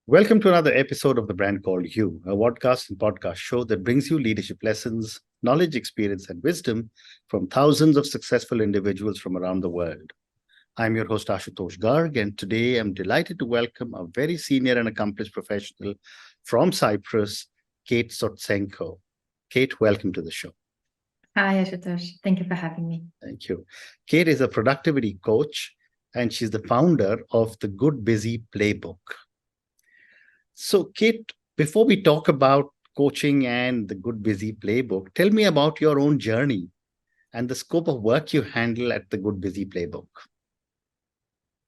Welcome to another episode of The Brand Called You, a podcast and podcast show that brings you leadership lessons, knowledge, experience, and wisdom from thousands of successful individuals from around the world. I'm your host, Ashutosh Garg, and today I'm delighted to welcome a very senior and accomplished professional from Cyprus, Kate Sotsenko. Kate, welcome to the show. Hi, Ashutosh. Thank you for having me. Thank you. Kate is a productivity coach, and she's the founder of the Good Busy Playbook. So, Kate, before we talk about coaching and the Good Busy Playbook, tell me about your own journey and the scope of work you handle at the Good Busy Playbook.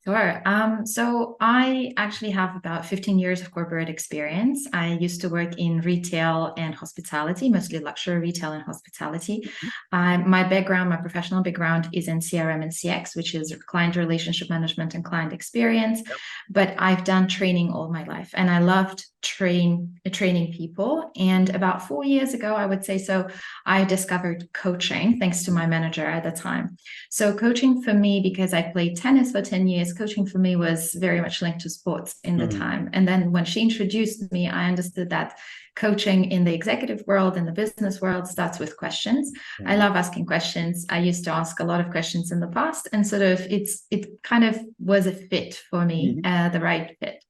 Sure. So I actually have about 15 years of corporate experience. I used to work in retail and hospitality, mostly luxury retail and hospitality. My professional background is in CRM and CX, which is client relationship management and client experience. Yep. But I've done training all my life, and I loved training people. And about 4 years ago, I would say so, I discovered coaching thanks to my manager at the time. So coaching for me, because I played tennis for 10 years, coaching for me was very much linked to sports in the time. And then when she introduced me, I understood that coaching in the executive world and the business world starts with questions. I love asking questions. I used to ask a lot of questions in the past, and sort of it kind of was a fit for me, the right fit.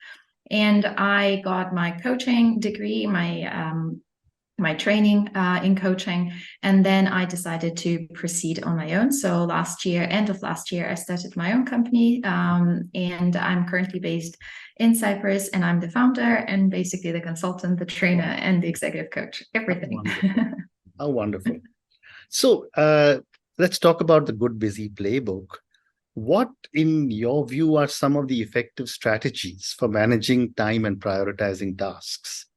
And I got my coaching degree, my training in coaching, and then I decided to proceed on my own. So end of last year, I started my own company, and I'm currently based in Cyprus, and I'm the founder and basically the consultant, the trainer, and the executive coach, everything. How wonderful. So let's talk about the Good Busy Playbook. What, in your view, are some of the effective strategies for managing time and prioritizing tasks?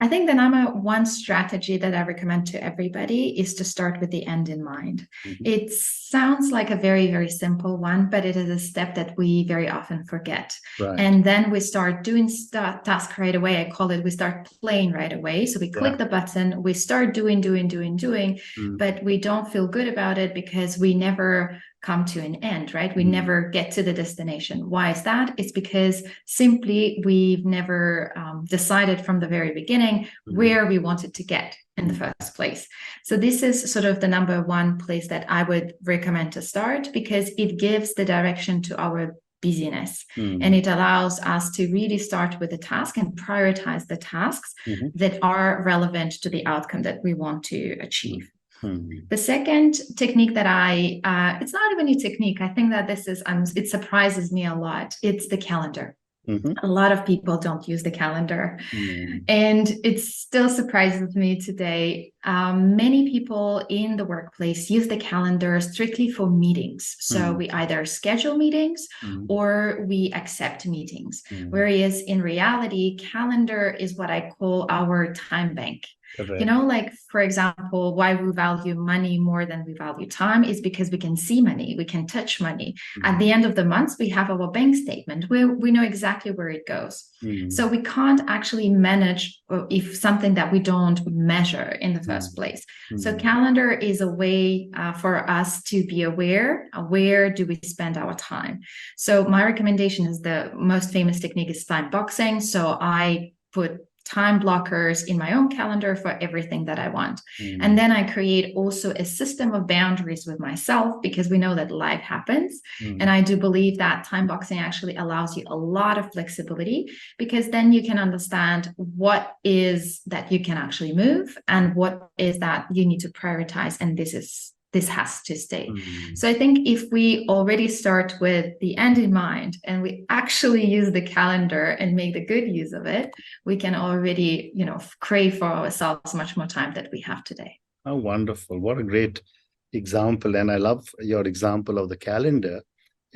I think the number one strategy that I recommend to everybody is to start with the end in mind. It sounds like a very, very simple one, but it is a step that we very often forget. Right. And then we start doing task right away. I call it, we start playing right away. So we click the button, we start doing, but we don't feel good about it because we never come to an end, right? We never get to the destination. Why is that? It's because simply we've never decided from the very beginning where we wanted to get in the first place. So this is sort of the number one place that I would recommend to start, because it gives the direction to our busyness, and it allows us to really start with the task and prioritize the tasks that are relevant to the outcome that we want to achieve. The second technique that it's not even a technique, I think that this is, it surprises me a lot. It's the calendar. A lot of people don't use the calendar, and it still surprises me today. Many people in the workplace use the calendar strictly for meetings. So we either schedule meetings or we accept meetings. Whereas in reality, calendar is what I call our time bank. Correct. You know, like, for example, why we value money more than we value time is because we can see money, we can touch money. At the end of the month, we have our bank statement where we know exactly where it goes. So we can't actually manage if something that we don't measure in the first place. So calendar is a way for us to be aware, where do we spend our time? So my recommendation is, the most famous technique is time boxing. So I put time blockers in my own calendar for everything that I want. And then I create also a system of boundaries with myself, because we know that life happens. And I do believe that time boxing actually allows you a lot of flexibility, because then you can understand what is that you can actually move and what is that you need to prioritize. And this has to stay. So I think if we already start with the end in mind and we actually use the calendar and make the good use of it, we can already, crave for ourselves much more time that we have today. How wonderful. What a great example. And I love your example of the calendar.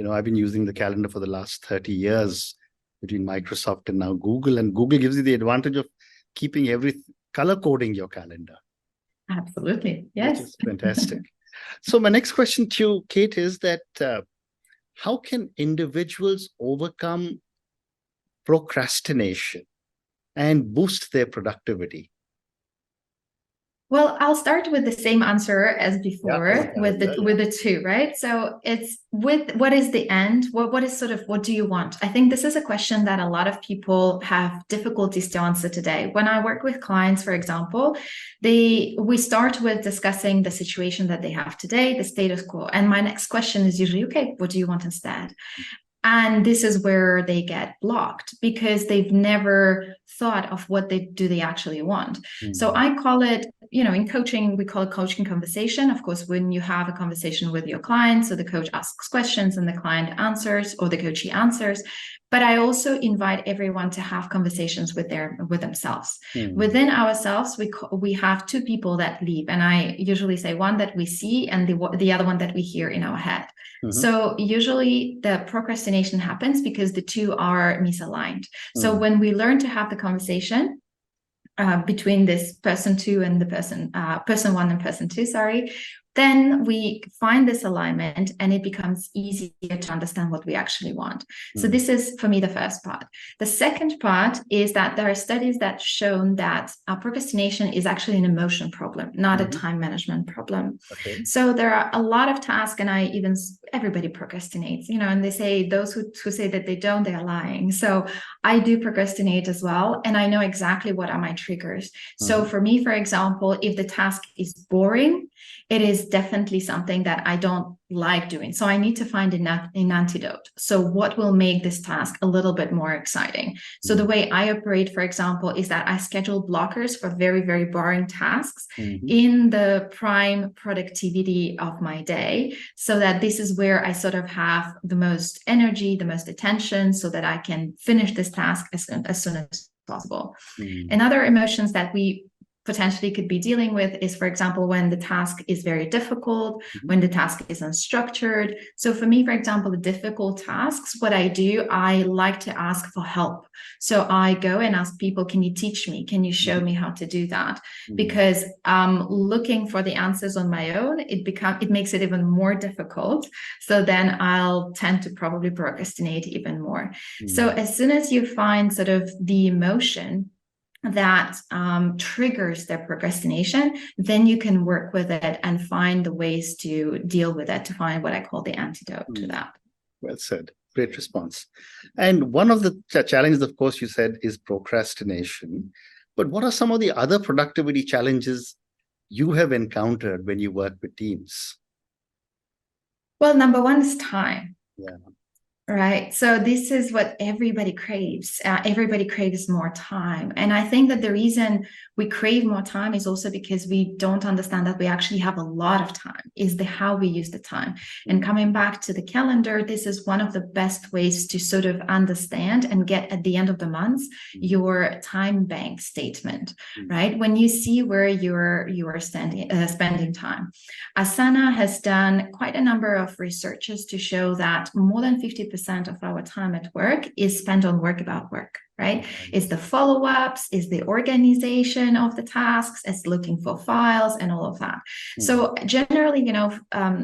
I've been using the calendar for the last 30 years between Microsoft and now Google. And Google gives you the advantage of keeping color coding your calendar. Absolutely. Yes. Which is fantastic. So my next question to you, Kate, is that how can individuals overcome procrastination and boost their productivity? Well, I'll start with the same answer as before with the two, right? So it's with what is the end? What is sort of what do you want? I think this is a question that a lot of people have difficulties to answer today. When I work with clients, for example, we start with discussing the situation that they have today, the status quo. And my next question is usually, okay, what do you want instead? And this is where they get blocked because they've never thought of what do they actually want. So I call it, in coaching, we call it coaching conversation. Of course, when you have a conversation with your client, so the coach asks questions and the client answers, or the coachee answers. But I also invite everyone to have conversations with themselves. Within ourselves, we have two people that live, and I usually say one that we see and the other one that we hear in our head. So usually the procrastination happens because the two are misaligned. So when we learn to have the conversation between this person two and the person one and person two, then we find this alignment and it becomes easier to understand what we actually want. So this is, for me, the first part. The second part is that there are studies that shown that procrastination is actually an emotion problem, not a time management problem. Okay. So there are a lot of tasks, and everybody procrastinates, and they say those who say that they don't, they are lying. So I do procrastinate as well, and I know exactly what are my triggers. So for me, for example, if the task is boring, it is definitely something that I don't like doing. So I need to find an antidote. So what will make this task a little bit more exciting? So the way I operate, for example, is that I schedule blockers for very, very boring tasks in the prime productivity of my day, so that this is where I sort of have the most energy, the most attention, so that I can finish this task as soon as possible. And other emotions that we potentially could be dealing with is, for example, when the task is very difficult, when the task is unstructured. So for me, for example, the difficult tasks, what I do, I like to ask for help. So I go and ask people, can you teach me? Can you show me how to do that? Because looking for the answers on my own, it makes it even more difficult. So then I'll tend to probably procrastinate even more. So as soon as you find sort of the emotion that triggers their procrastination, then you can work with it and find the ways to deal with it, to find what I call the antidote to that. Well said. Great response. And one of the challenges, of course, you said is procrastination. But what are some of the other productivity challenges you have encountered when you work with teams? Well, number one is time. Yeah. Right. So this is what everybody craves. Everybody craves more time. And I think that the reason we crave more time is also because we don't understand that we actually have a lot of time, is how we use the time. And coming back to the calendar, this is one of the best ways to sort of understand and get at the end of the month your time bank statement, right? When you see where you are spending time. Asana has done quite a number of researches to show that more than 50% of our time at work is spent on work about work, right? It's the follow-ups, it's the organization of the tasks, it's looking for files and all of that. So generally,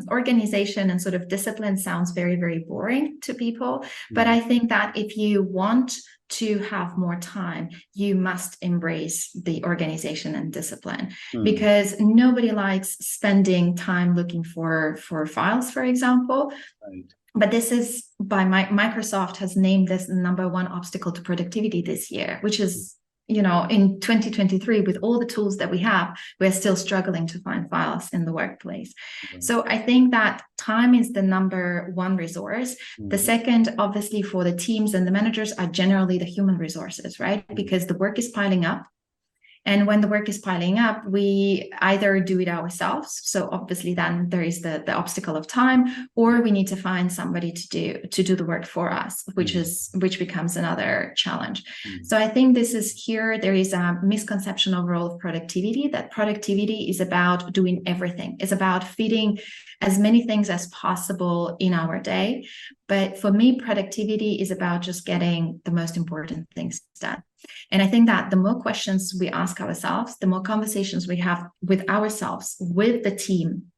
organization and sort of discipline sounds very, very boring to people. But I think that if you want to have more time, you must embrace the organization and discipline, because nobody likes spending time looking for files, for example. Right. But this is Microsoft has named this the number one obstacle to productivity this year, which is, in 2023, with all the tools that we have, we're still struggling to find files in the workplace. So I think that time is the number one resource. The second, obviously, for the teams and the managers are generally the human resources, right? Because the work is piling up. And when the work is piling up, we either do it ourselves. So obviously then there is the obstacle of time, or we need to find somebody to do the work for us, which becomes another challenge. So I think there is a misconception overall of productivity, that productivity is about doing everything. It's about fitting as many things as possible in our day. But for me, productivity is about just getting the most important things done. And I think that the more questions we ask ourselves, the more conversations we have with ourselves, with the team,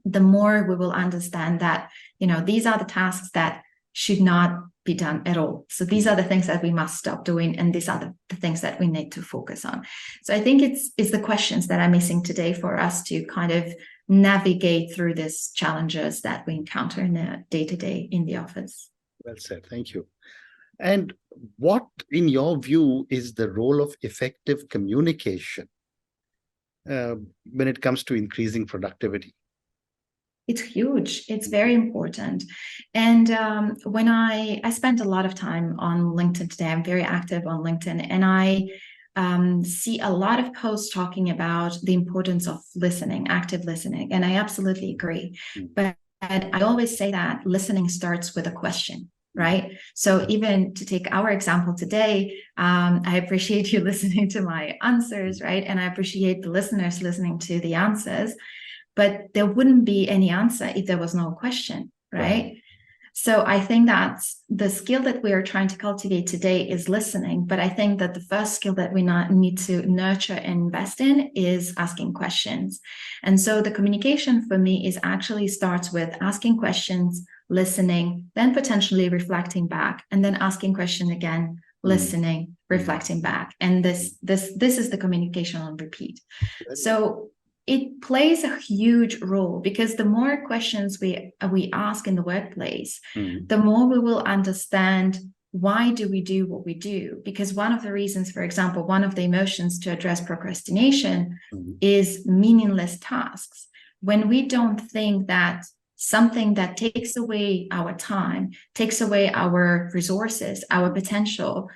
the more we will understand that, these are the tasks that should not be done at all. So these are the things that we must stop doing, and these are the things that we need to focus on. So I think it's the questions that are missing today for us to kind of navigate through these challenges that we encounter in the day-to-day in the office. Well said. Thank you. And what, in your view, is the role of effective communication when it comes to increasing productivity? It's huge. It's very important. And when I spent a lot of time on LinkedIn today, I'm very active on LinkedIn, and I see a lot of posts talking about the importance of listening, active listening. And I absolutely agree. But I always say that listening starts with a question, right? So even to take our example today, I appreciate you listening to my answers, right? And I appreciate the listeners listening to the answers. But there wouldn't be any answer if there was no question, right? So I think that the skill that we are trying to cultivate today is listening. But I think that the first skill that we need to nurture and invest in is asking questions. And so the communication for me is actually starts with asking questions, listening, then potentially reflecting back, and then asking question again, listening, reflecting back. And this is the communication on repeat. So it plays a huge role, because the more questions we ask in the workplace, the more we will understand why do we do what we do. Because one of the reasons, for example, one of the emotions to address procrastination is meaningless tasks. When we don't think that something that takes away our time, takes away our resources, our potential,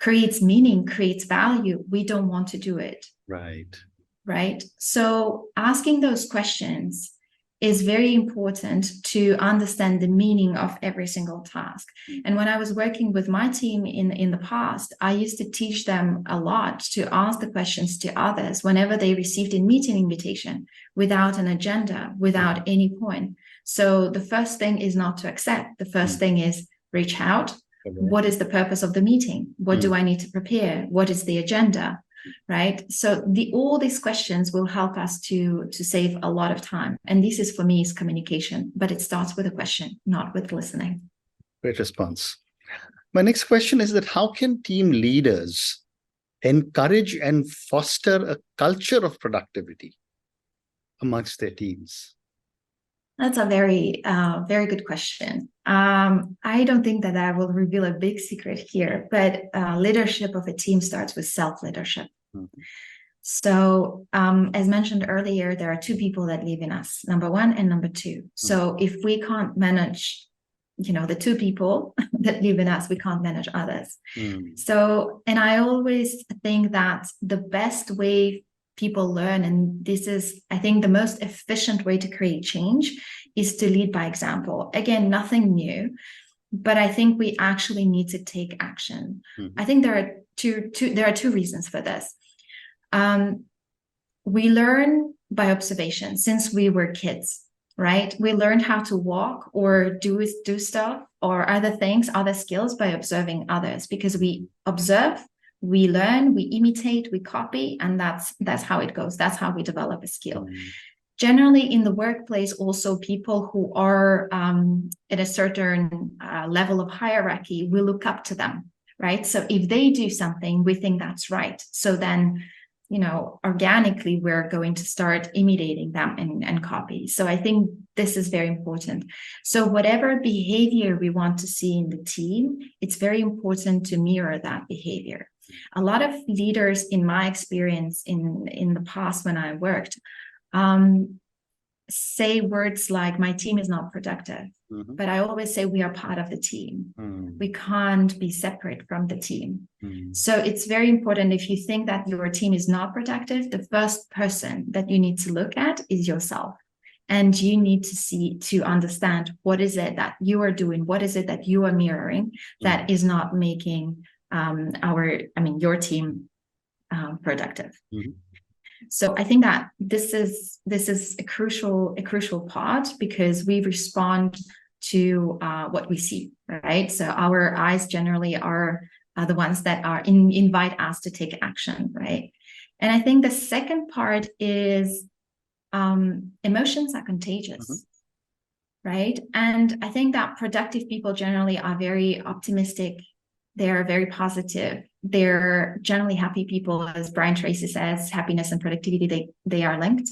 creates meaning, creates value, we don't want to do it. Right? So asking those questions is very important to understand the meaning of every single task. And when I was working with my team in the past, I used to teach them a lot to ask the questions to others whenever they received a meeting invitation without an agenda, without any point. So the first thing is not to accept. The first thing is reach out. What is the purpose of the meeting? What do I need to prepare? What is the agenda? Right? So all these questions will help us to save a lot of time. And this is, for me, is communication, but it starts with a question, not with listening. Great response. My next question is that how can team leaders encourage and foster a culture of productivity amongst their teams? That's a very, very good question. I don't think that I will reveal a big secret here, but leadership of a team starts with self-leadership. So, as mentioned earlier, there are two people that live in us, number one and number two. So if we can't manage, the two people that live in us, we can't manage others. So, and I always think that the best way people learn, and this is, I think, the most efficient way to create change, is to lead by example. Again, nothing new, but I think we actually need to take action. I think there are two reasons for this. We learn by observation since we were kids, right? We learn how to walk or do stuff or other things, other skills, by observing others, because we observe, we learn, we imitate, we copy, and that's how it goes. That's how we develop a skill. Generally, in the workplace, also, people who are at a certain level of hierarchy, we look up to them, right? So if they do something, we think that's right. So then, organically, we're going to start imitating them and copy. So I think this is very important. So whatever behavior we want to see in the team, it's very important to mirror that behavior. A lot of leaders, in my experience in the past when I worked, say words like, my team is not productive. But I always say we are part of the team. We can't be separate from the team. So it's very important, if you think that your team is not productive, the first person that you need to look at is yourself. And you need to understand, what is it that you are doing? What is it that you are mirroring that is not making your team productive? So I think that this is a crucial part, because we respond to what we see, right? So our eyes generally are the ones that invite us to take action, right? And I think the second part is emotions are contagious, right? And I think that productive people generally are very optimistic. They're very positive. They're generally happy people. As Brian Tracy says, happiness and productivity, they are linked.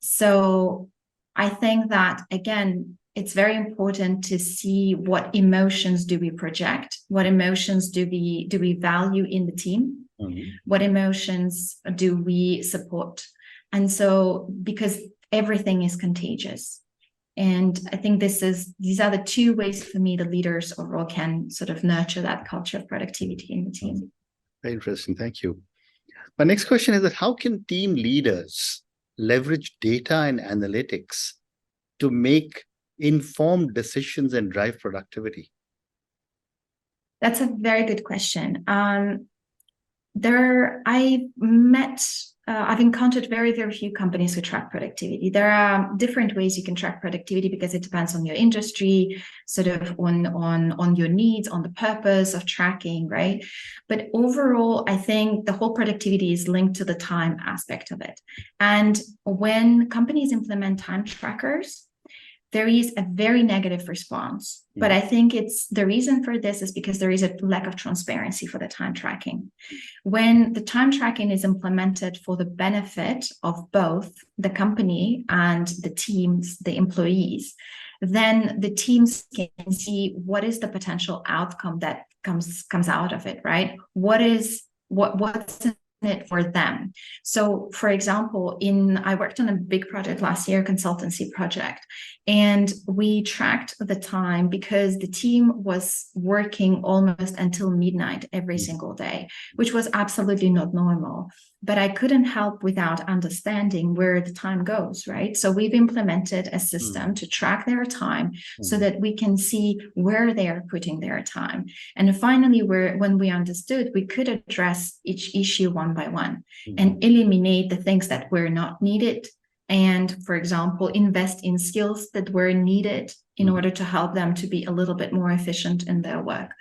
So I think that, again, it's very important to see what emotions do we project, what emotions do we value in the team, what emotions do we support. And so, because everything is contagious. And I think these are the two ways for me the leaders overall can sort of nurture that culture of productivity in the team. Very interesting. Thank you. My next question is that how can team leaders leverage data and analytics to make informed decisions and drive productivity? That's a very good question. I've encountered very, very few companies who track productivity. There are different ways you can track productivity because it depends on your industry, sort of on your needs, on the purpose of tracking, right? But overall, I think the whole productivity is linked to the time aspect of it. And when companies implement time trackers, there is a very negative response. But I think the reason for this is because there is a lack of transparency for the time tracking. When the time tracking is implemented for the benefit of both the company and the teams, the employees, then the teams can see what is the potential outcome that comes out of it, right? What's it for them. So, for example, I worked on a big project last year, consultancy project, and we tracked the time because the team was working almost until midnight every single day, which was absolutely not normal. But I couldn't help without understanding where the time goes, right? So we've implemented a system to track their time so that we can see where they are putting their time. And finally, when we understood, we could address each issue one by one and eliminate the things that were not needed. And, for example, invest in skills that were needed in order to help them to be a little bit more efficient in their work.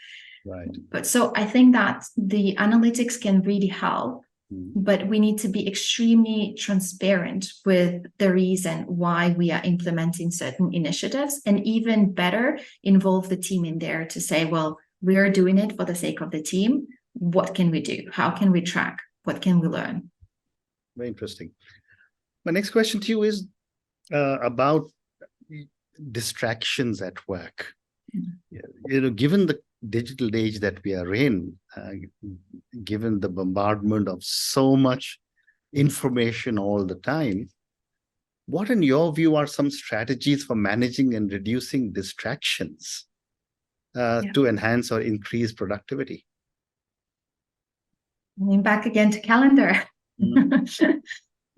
Right. But so I think that the analytics can really help. But we need to be extremely transparent with the reason why we are implementing certain initiatives, and even better, involve the team in there to say, well, we are doing it for the sake of the team. What can we do? How can we track? What can we learn? Very interesting. My next question to you is about distractions at work. Given the digital age that we are in, given the bombardment of so much information all the time, what in your view are some strategies for managing and reducing distractions to enhance or increase productivity? Back again to calendar.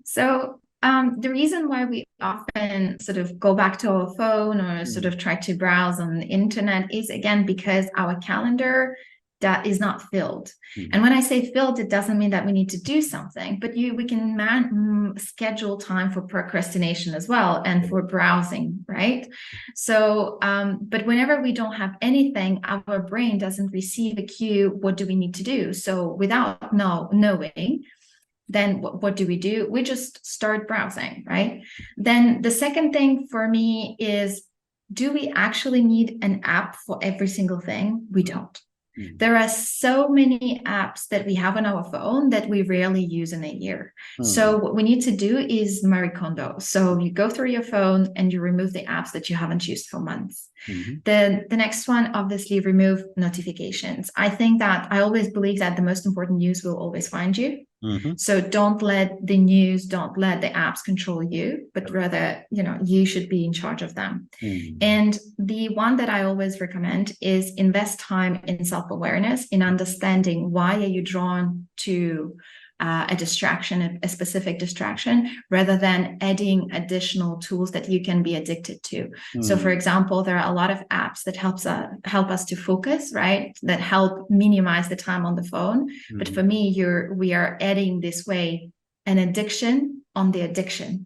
So the reason why we often sort of go back to our phone or sort of try to browse on the internet is, again, because our calendar that is not filled. And when I say filled, it doesn't mean that we need to do something, but we can schedule time for procrastination as well and for browsing, right? So, but whenever we don't have anything, our brain doesn't receive a cue. What do we need to do? So without knowing, then what do? We just start browsing, right? Then the second thing for me is, do we actually need an app for every single thing? We don't. There are so many apps that we have on our phone that we rarely use in a year. So what we need to do is Marie Kondo. So you go through your phone and you remove the apps that you haven't used for months. The next one, obviously, remove notifications. I think that I always believe that the most important news will always find you. So don't let the apps control you, but rather, you should be in charge of them. And the one that I always recommend is invest time in self-awareness, in understanding why are you drawn to a distraction, a specific distraction, rather than adding additional tools that you can be addicted to. So, for example, there are a lot of apps that help us to focus, right? That help minimize the time on the phone. But for me, we are adding this way an addiction on the addiction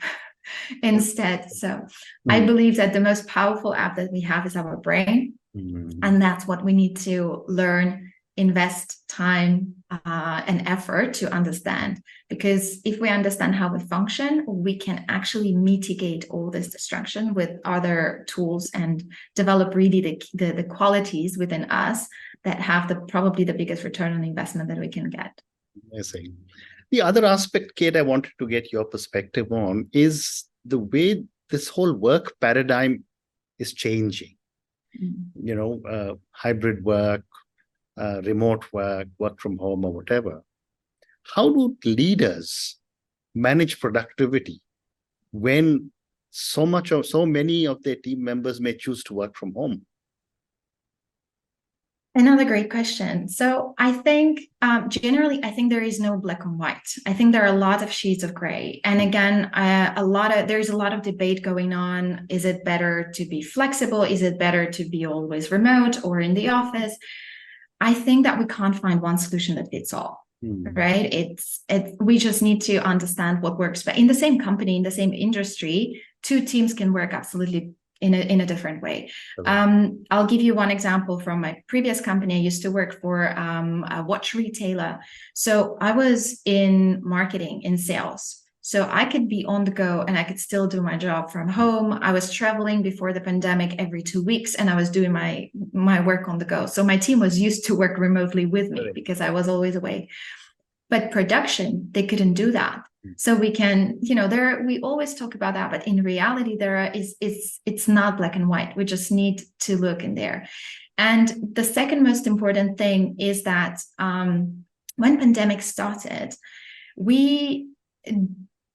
instead. So I believe that the most powerful app that we have is our brain. And that's what we need to learn invest time and effort to understand, because if we understand how we function, we can actually mitigate all this distraction with other tools and develop really the qualities within us that have probably the biggest return on investment that we can get. I see. The other aspect, Kate, I wanted to get your perspective on is the way this whole work paradigm is changing. Hybrid work, remote work, work from home, or whatever. How do leaders manage productivity when so many of their team members may choose to work from home? Another great question. So I think generally, I think there is no black and white. I think there are a lot of shades of gray. And again, there's a lot of debate going on. Is it better to be flexible? Is it better to be always remote or in the office? I think that we can't find one solution that fits all, right? We just need to understand what works. But in the same company, in the same industry, two teams can work absolutely in a different way. I'll give you one example from my previous company. I used to work for a watch retailer. So I was in marketing, in sales. So I could be on the go and I could still do my job from home. I was traveling before the pandemic every 2 weeks and I was doing my work on the go. So my team was used to work remotely with me because I was always away. But production, they couldn't do that. So we can, we always talk about that, but in reality, it's not black and white. We just need to look in there. And the second most important thing is that when pandemic started, we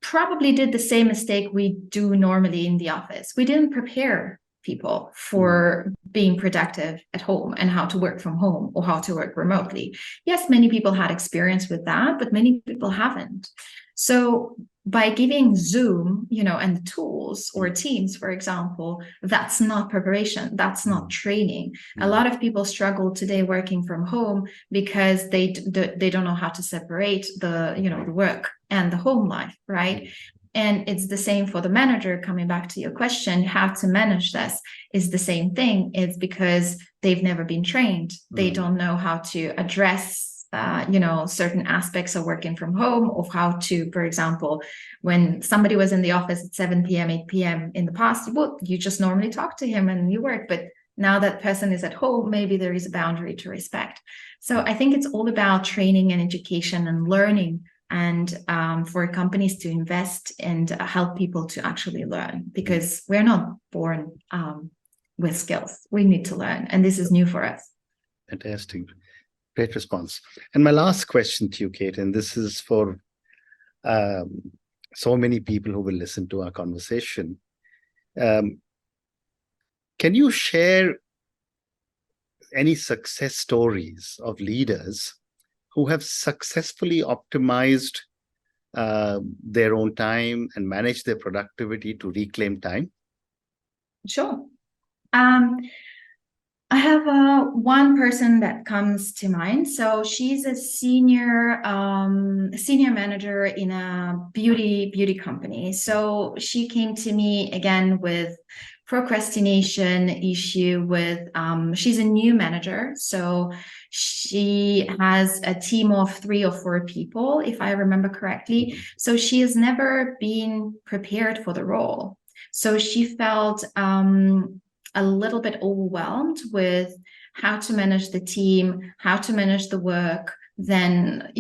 probably did the same mistake we do normally in the office. We didn't prepare people for being productive at home and how to work from home or how to work remotely. Yes, many people had experience with that, but many people haven't. So by giving Zoom, and the tools or Teams, for example, that's not preparation. That's not training. A lot of people struggle today working from home because they don't know how to separate the work and the home life, right? And it's the same for the manager. Coming back to your question, how to manage this is the same thing. It's because they've never been trained. They don't know how to address certain aspects of working from home, of how to, for example, when somebody was in the office at 7 p.m., 8 p.m. in the past, you just normally talk to him and you work. But now that person is at home, maybe there is a boundary to respect. So I think it's all about training and education and learning, and for companies to invest and help people to actually learn, because we're not born with skills. We need to learn, and this is new for us. Fantastic. Great response. And my last question to you, Kate, and this is for so many people who will listen to our conversation. Can you share any success stories of leaders who have successfully optimized their own time and managed their productivity to reclaim time? Sure. I have one person that comes to mind. So she's a senior manager in a beauty company. So she came to me again with procrastination issue with she's a new manager. So she has a team of 3 or 4 people, if I remember correctly. So she has never been prepared for the role. So she felt a little bit overwhelmed with how to manage the team, how to manage the work, then,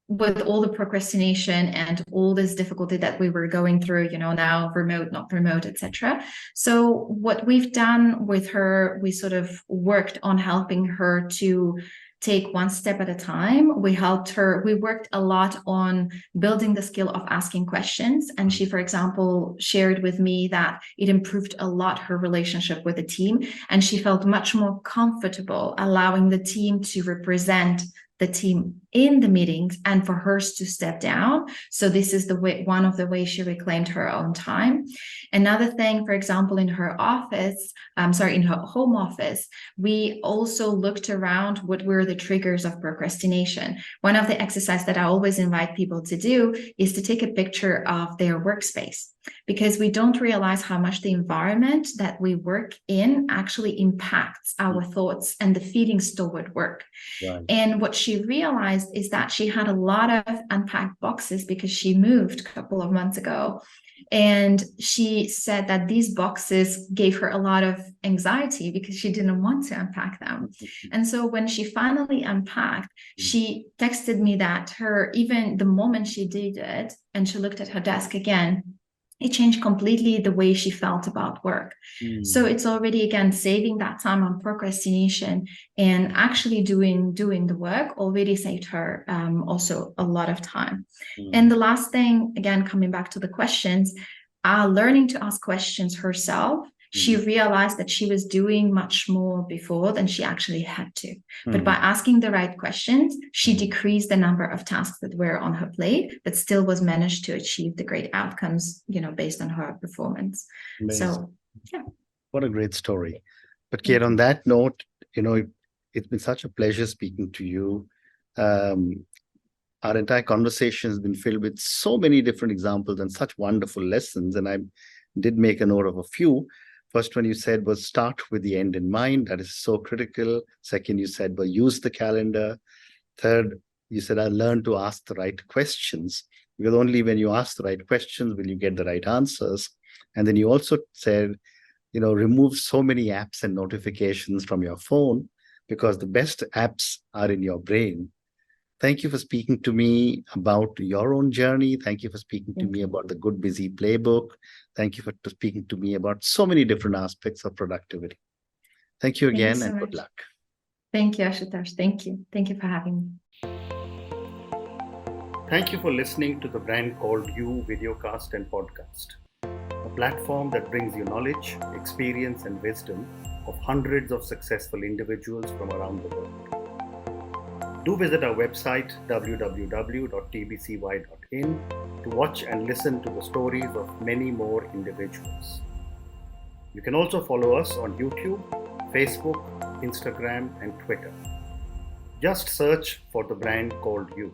with all the procrastination and all this difficulty that we were going through, now remote, not remote, etc. So what we've done with her, we sort of worked on helping her to take one step at a time. We worked a lot on building the skill of asking questions. And she, for example, shared with me that it improved a lot her relationship with the team. And she felt much more comfortable allowing the team to represent the team in the meetings and for hers to step down. So this is the way, one of the ways she reclaimed her own time. Another thing, for example, in her office, in her home office, we also looked around what were the triggers of procrastination. One of the exercises that I always invite people to do is to take a picture of their workspace, because we don't realize how much the environment that we work in actually impacts our thoughts and the feelings toward work. Right. And what she realized is that she had a lot of unpacked boxes because she moved a couple of months ago. And she said that these boxes gave her a lot of anxiety because she didn't want to unpack them. And so when she finally unpacked, she texted me that even the moment she did it and she looked at her desk again, it changed completely the way she felt about work. So it's already, again, saving that time on procrastination and actually doing the work already saved her also a lot of time. And the last thing, again, coming back to the questions, learning to ask questions herself. She realized that she was doing much more before than she actually had to. But by asking the right questions, she decreased the number of tasks that were on her plate, but still was managed to achieve the great outcomes, based on her performance. Amazing. So, yeah. What a great story. But Kate, on that note, it's been such a pleasure speaking to you. Our entire conversation has been filled with so many different examples and such wonderful lessons. And I did make a note of a few. First one you said was start with the end in mind. That is so critical. Second, you said, well, use the calendar. Third, you said, I learned to ask the right questions, because only when you ask the right questions will you get the right answers. And then you also said, remove so many apps and notifications from your phone, because the best apps are in your brain. Thank you for speaking to me about your own journey. Thank you for speaking to me about the Good Busy Playbook. Thank you for speaking to me about so many different aspects of productivity. Thank you again, and good luck. Thank you, Ashutosh. Thank you. Thank you for having me. Thank you for listening to the Brand Called You videocast and podcast, a platform that brings you knowledge, experience, and wisdom of hundreds of successful individuals from around the world. Do visit our website www.tbcy.in to watch and listen to the stories of many more individuals. You can also follow us on YouTube, Facebook, Instagram, and Twitter. Just search for the Brand Called You.